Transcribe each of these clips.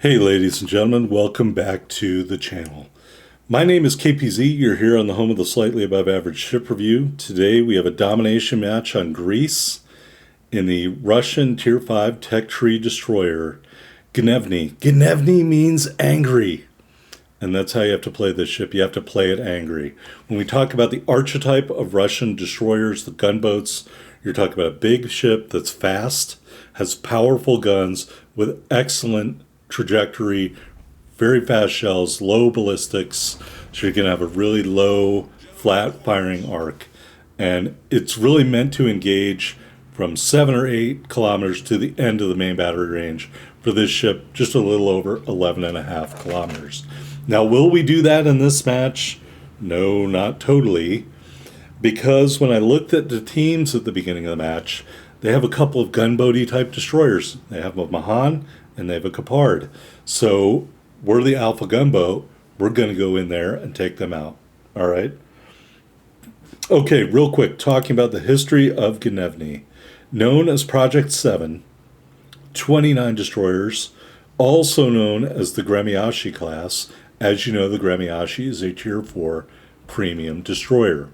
Hey ladies and gentlemen, welcome back to the channel. My name is KPZ, you're here on the home of the Slightly Above Average Ship Review. Today we have a domination match on Greece in the Russian Tier 5 Tech Tree Destroyer, Gnevny. Gnevny means angry, and that's how you have to play this ship. You have to play it angry. When we talk about the archetype of Russian destroyers, the gunboats, you're talking about a big ship that's fast, has powerful guns with excellent trajectory, very fast shells, low ballistics, so you can have a really low, flat firing arc. And it's really meant to engage from 7 or 8 kilometers to the end of the main battery range. For this ship, just a little over 11.5 kilometers. Now, will we do that in this match? No, not totally. Because when I looked at the teams at the beginning of the match, they have a couple of gunboaty type destroyers. They have a Mahan and they have a Capard. So we're the alpha gunboat. We're going to go in there and take them out. All right. Okay, real quick, talking about the history of Gnevny. Known as Project 7, 29 destroyers, also known as the Gremyashi class. As you know, the Gremyashi is a Tier 4 premium destroyer.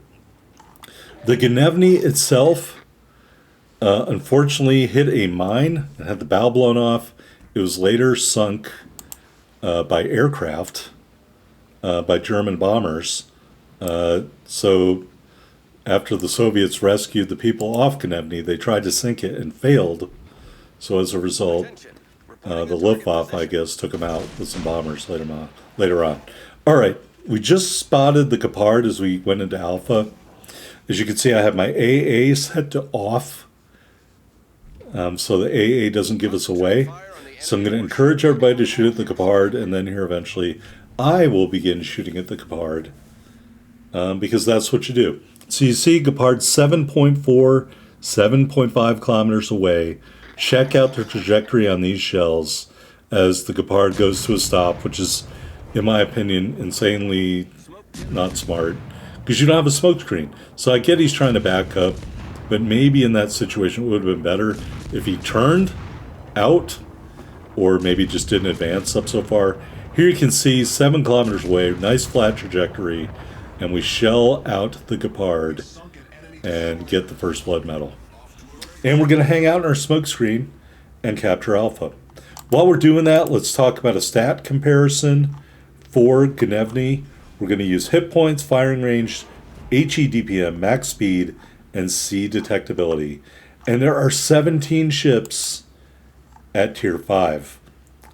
The Gnevny itself, unfortunately, hit a mine and had the bow blown off. It was later sunk by aircraft, by German bombers. So after the Soviets rescued the people off Gnevny, they tried to sink it and failed. So as a result, the Luftwaffe, I guess, took them out with some bombers later on. All right, we just spotted the Capard as we went into Alpha. As you can see, I have my AA set to off, so the AA doesn't give us away. So I'm going to encourage everybody to shoot at the Capard, and then here eventually I will begin shooting at the Capard, because that's what you do. So you see Capard 7.4, 7.5 kilometers away. Check out the trajectory on these shells as the Capard goes to a stop, which is, in my opinion, insanely not smart, because you don't have a smoke screen. So I get he's trying to back up, but maybe in that situation it would have been better if he turned out or maybe just didn't advance up so far. Here you can see 7 kilometers away, nice flat trajectory, and we shell out the Capard and get the first blood medal. And we're going to hang out in our smoke screen and capture Alpha. While we're doing that, let's talk about a stat comparison for Gnevny. We're going to use hit points, firing range, HE DPM, max speed, and C detectability. And there are 17 ships at Tier 5,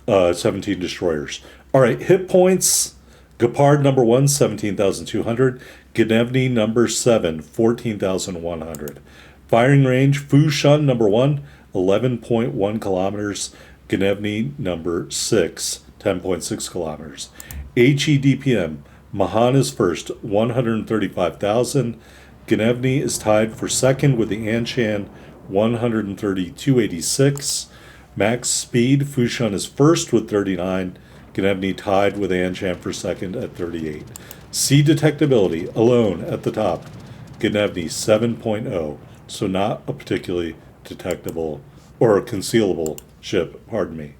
17 destroyers. All right, hit points, Gepard number 1, 17,200. Gnevny number 7, 14,100. Firing range, Fushun number 1, 11.1 kilometers. Gnevny number 6, 10.6 kilometers. HE DPM, Mahan is first, 135,000. Gnevny is tied for second with the Anshan, 132.86. Max speed, Fushun is first with 39. Gnevny tied with Anshan for second at 38. C detectability alone at the top, Gnevny 7.0, so not a particularly detectable or concealable ship, pardon me.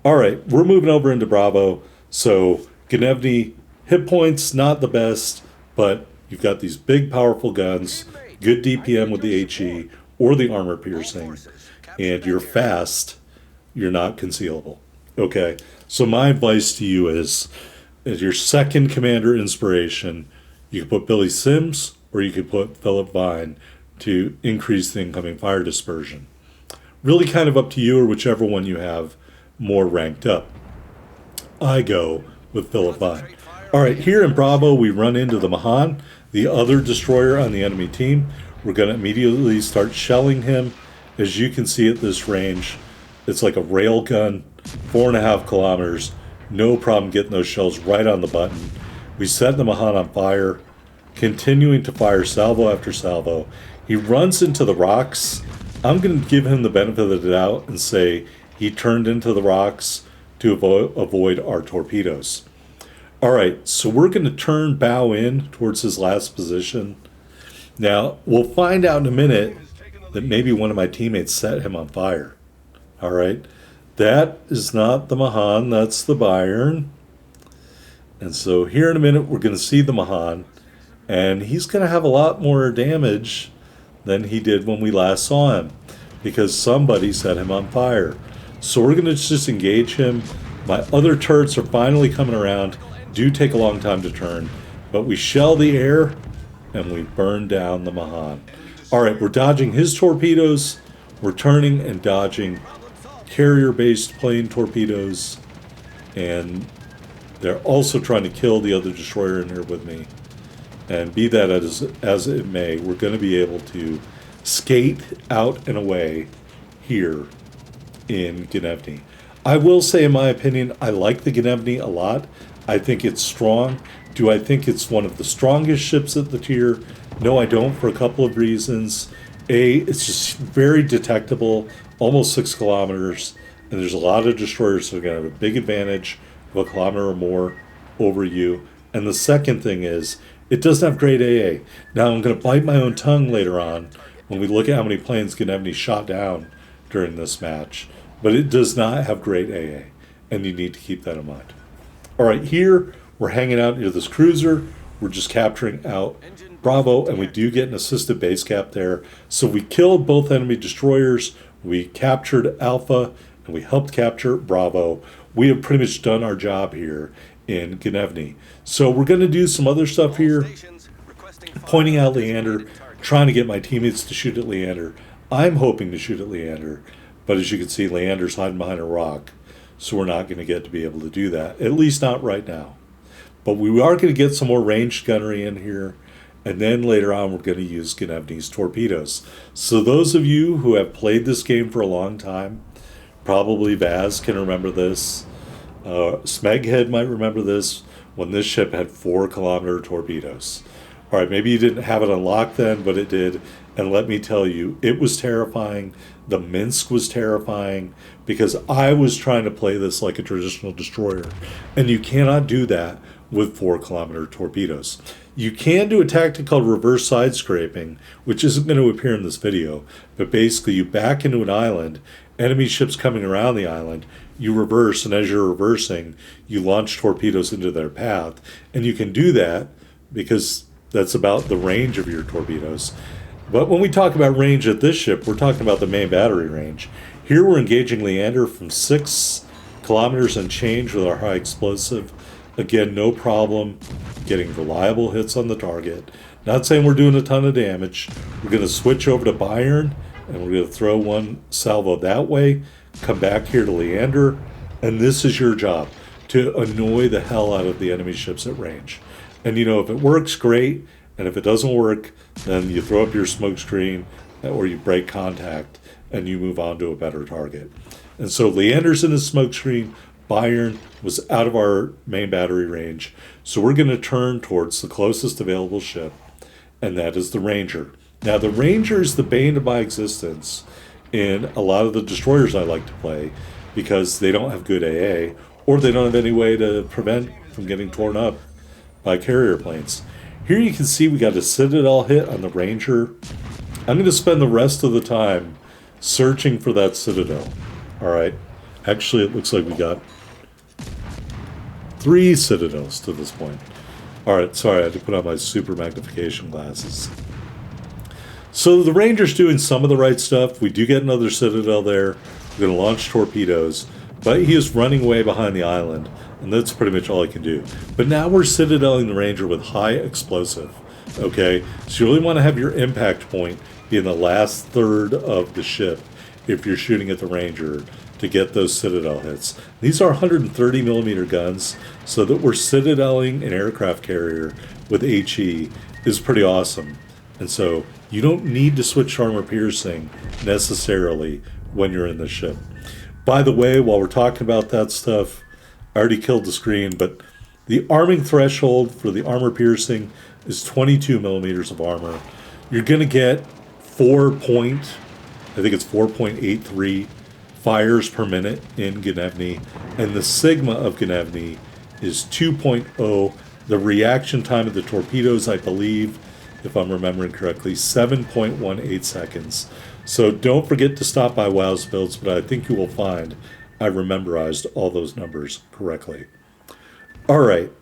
All right, we're moving over into Bravo. So Gnevny, hit points, not the best, but you've got these big, powerful guns, good DPM with the HE or the armor piercing, and you're fast, you're not concealable. Okay, so my advice to you is, as your second commander inspiration, you can put Billy Sims or you could put Philip Vine to increase the incoming fire dispersion. Really kind of up to you or whichever one you have more ranked up. I go with Philip Vine. All right, here in Bravo, we run into the Mahan, the other destroyer on the enemy team. We're going to immediately start shelling him. As you can see at this range, it's like a rail gun, 4.5 kilometers. No problem getting those shells right on the button. We set the Mahan on fire, continuing to fire salvo after salvo. He runs into the rocks. I'm going to give him the benefit of the doubt and say he turned into the rocks to avoid our torpedoes. All right, so we're going to turn bow in towards his last position. Now, we'll find out in a minute that maybe one of my teammates set him on fire. All right, That is not the Mahan, that's the Bayern. And so here in a minute, we're going to see the Mahan, and he's going to have a lot more damage than he did when we last saw him because somebody set him on fire. So we're going to just engage him. My other turrets are finally coming around. Do take a long time to turn, but we shell the air and we burn down the Mahan. All right, we're dodging his torpedoes. We're turning and dodging carrier-based plane torpedoes, and they're also trying to kill the other destroyer in here with me. And be that as it may, we're going to be able to skate out and away here in Gnevny. I will say, in my opinion, I like the Gnevny a lot. I think it's strong. Do I think it's one of the strongest ships at the tier? No, I don't, for a couple of reasons. A, it's just very detectable, almost 6 kilometers, and there's a lot of destroyers that are going to have a big advantage of a kilometer or more over you. And the second thing is, it doesn't have great AA. Now, I'm going to bite my own tongue later on when we look at how many planes Gnevny shot down during this match, but it does not have great AA, and you need to keep that in mind. All right, here we're hanging out near this cruiser. We're just capturing out Bravo, and we do get an assisted base cap there. So we killed both enemy destroyers, we captured Alpha, and we helped capture Bravo. We have pretty much done our job here in Gnevny. So we're going to do some other stuff here, pointing out Leander, trying to get my teammates to shoot at Leander. I'm hoping to shoot at Leander, but as you can see, Leander's hiding behind a rock, so we're not going to get to be able to do that, at least not right now. But we are going to get some more ranged gunnery in here, and then later on we're going to use Gnevny's torpedoes. So those of you who have played this game for a long time, probably Vaz can remember this, Smeghead might remember this, when this ship had 4-kilometer torpedoes. All right, maybe you didn't have it unlocked then, but it did. And let me tell you, it was terrifying. The Minsk was terrifying because I was trying to play this like a traditional destroyer. And you cannot do that with 4-kilometer torpedoes. You can do a tactic called reverse side scraping, which isn't going to appear in this video. But basically, you back into an island, enemy ships coming around the island, you reverse, and as you're reversing, you launch torpedoes into their path. And you can do that because that's about the range of your torpedoes. But when we talk about range at this ship, we're talking about the main battery range. Here we're engaging Leander from 6 kilometers and change with our high explosive. Again, no problem getting reliable hits on the target. Not saying we're doing a ton of damage. We're going to switch over to Bayern, and we're going to throw one salvo that way, come back here to Leander, and this is your job, to annoy the hell out of the enemy ships at range. And you know, if it works, great, and if it doesn't work, then you throw up your smoke screen or you break contact and you move on to a better target. And so Leander's in his smoke screen, Bayern was out of our main battery range, so we're going to turn towards the closest available ship, and that is the Ranger. Now, the Ranger is the bane of my existence in a lot of the destroyers I like to play because they don't have good AA, or they don't have any way to prevent from getting torn up by carrier planes. Here you can see we got a Citadel hit on the Ranger. I'm going to spend the rest of the time searching for that Citadel. All right. Actually, it looks like we got 3 Citadels to this point. All right. Sorry, I had to put on my super magnification glasses. So the Ranger's doing some of the right stuff. We do get another Citadel there. We're going to launch torpedoes, but he is running way behind the island, and that's pretty much all I can do. But now we're Citadeling the Ranger with high explosive, okay? So you really want to have your impact point be in the last third of the ship if you're shooting at the Ranger to get those Citadel hits. These are 130 millimeter guns, so that we're Citadeling an aircraft carrier with HE is pretty awesome. And so you don't need to switch to armor piercing necessarily when you're in the ship. By the way, while we're talking about that stuff, I already killed the screen, but the arming threshold for the armor piercing is 22 millimeters of armor. You're going to get 4.83 fires per minute in Gnevny, and the sigma of Gnevny is 2.0. The reaction time of the torpedoes, I believe, if I'm remembering correctly, 7.18 seconds. So don't forget to stop by Wow's Builds, but I think you will find I memorized all those numbers correctly. All right,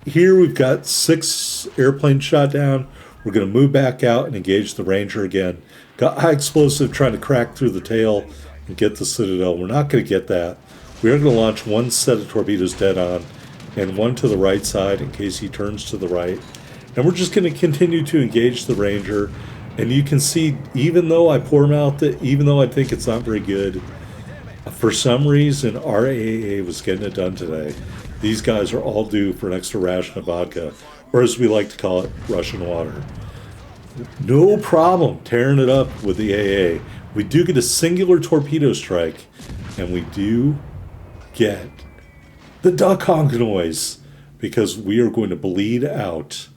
here we've got 6 airplanes shot down. We're going to move back out and engage the Ranger again. Got high explosive trying to crack through the tail and get the Citadel. We're not going to get that. We are going to launch one set of torpedoes dead on and one to the right side in case he turns to the right. And we're just going to continue to engage the Ranger. And you can see, even though I poor mouthed it, even though I think it's not very good, for some reason our AAA was getting it done today. These guys are all due for an extra ration of vodka, or as we like to call it, Russian water. No problem tearing it up with the AA. We do get a singular torpedo strike, and we do get the duck honk noise because we are going to bleed out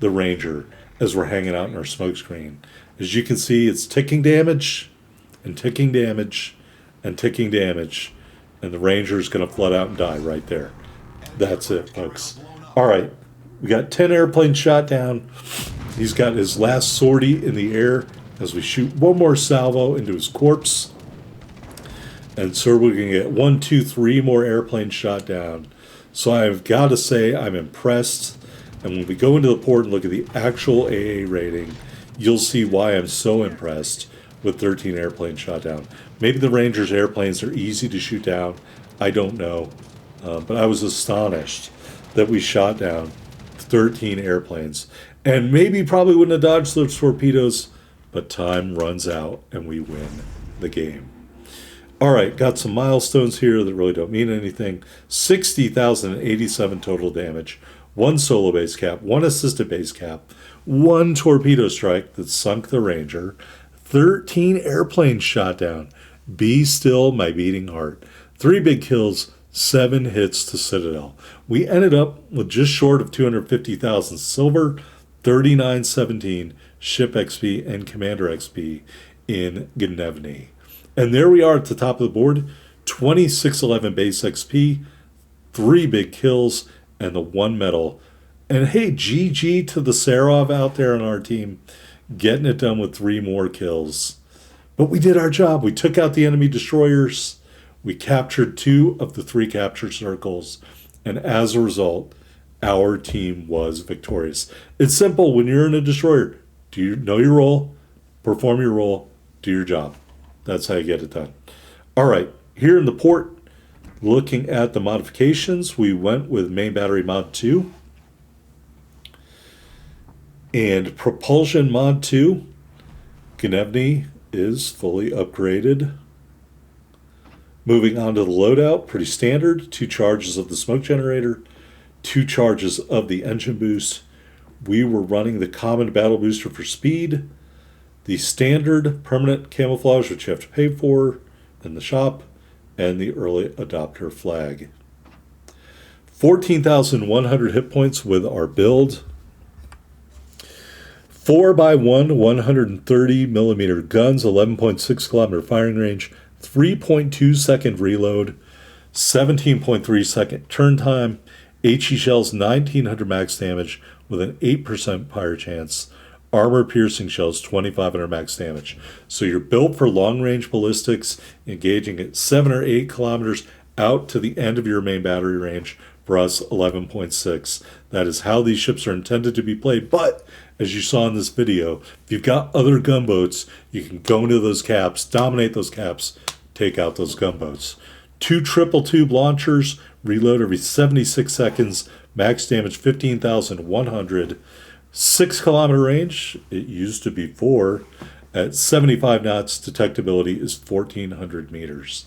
the Ranger as we're hanging out in our smoke screen. As you can see, it's ticking damage and ticking damage and ticking damage, and the Ranger is going to flood out and die right there. That's it, folks. All right, we got 10 airplanes shot down. He's got his last sortie in the air as we shoot one more salvo into his corpse. And so we're going to get 1, 2, 3 more airplanes shot down. So I've got to say I'm impressed. And when we go into the port and look at the actual AA rating, you'll see why I'm so impressed with 13 airplanes shot down. Maybe the Ranger's airplanes are easy to shoot down. I don't know. But I was astonished that we shot down 13 airplanes. And maybe probably wouldn't have dodged those torpedoes, but time runs out and we win the game. All right, got some milestones here that really don't mean anything. 60,087 total damage, 1 solo base cap, 1 assisted base cap, 1 torpedo strike that sunk the Ranger, 13 airplanes shot down. Be still my beating heart. 3 big kills, 7 hits to Citadel. We ended up with just short of 250,000 silver, 3917 ship XP and commander XP in Gnevny. And there we are at the top of the board, 2611 base XP, 3 big kills, and the 1 medal. And hey, GG to the Serov out there on our team, getting it done with 3 more kills. But we did our job. We took out the enemy destroyers. We captured 2 of the 3 capture circles. And as a result, our team was victorious. It's simple. When you're in a destroyer, do you know your role, perform your role, do your job. That's how you get it done. All right, here in the port, looking at the modifications, we went with main battery mod 2 and propulsion mod 2. Gnevny is fully upgraded. Moving on to the loadout, pretty standard. 2 charges of the smoke generator, 2 charges of the engine boost. We were running the common battle booster for speed, the standard permanent camouflage, which you have to pay for in the shop, and the early adopter flag. 14,100 hit points with our build. 4x1 130 millimeter guns, 11.6 kilometer firing range, 3.2 second reload, 17.3 second turn time, HE shells 1900 max damage with an 8% fire chance, armor piercing shells 2500 max damage. So you're built for long range ballistics, engaging at 7 or 8 kilometers out to the end of your main battery range. For us, 11.6. That is how these ships are intended to be played. But as you saw in this video, if you've got other gunboats, you can go into those caps, dominate those caps, take out those gunboats. 2 triple tube launchers, reload every 76 seconds, max damage 15,100, 6 kilometer range. It used to be 4. At 75 knots, detectability is 1,400 meters.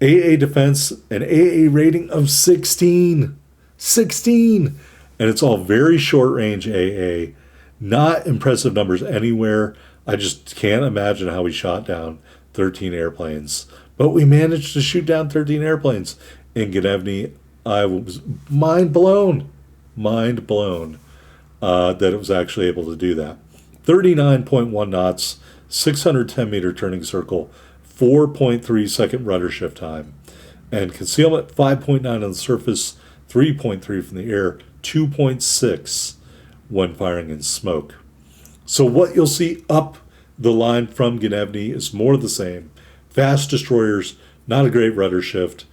AA defense, an AA rating of 16. 16! And it's all very short range AA. Not impressive numbers anywhere. I just can't imagine how we shot down 13 airplanes. But we managed to shoot down 13 airplanes. In Gnevny, I was mind blown that it was actually able to do that. 39.1 knots, 610 meter turning circle, 4.3 second rudder shift time, and concealment 5.9 on the surface, 3.3 from the air, 2.6 when firing in smoke. So what you'll see up the line from Gnevny is more of the same. Fast destroyers, not a great rudder shift,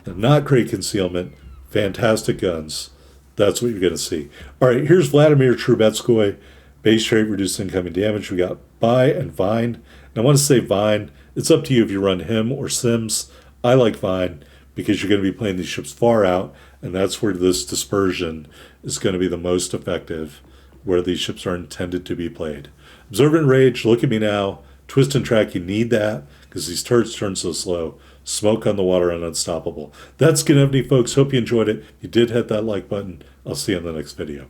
not great concealment, fantastic guns. That's what you're going to see. All right, here's Vladimir Trubetskoy. Base rate, reduced incoming damage. We got Buy and Vine. And I want to say Vine. It's up to you if you run him or Sims. I like Vine because you're going to be playing these ships far out, and that's where this dispersion is going to be the most effective, where these ships are intended to be played. Observant Rage, look at me now. Twist and Track, you need that because these turrets turn so slow. Smoke on the water and Unstoppable. That's Gnevny, folks. Hope you enjoyed it. If you did, hit that like button. I'll see you in the next video.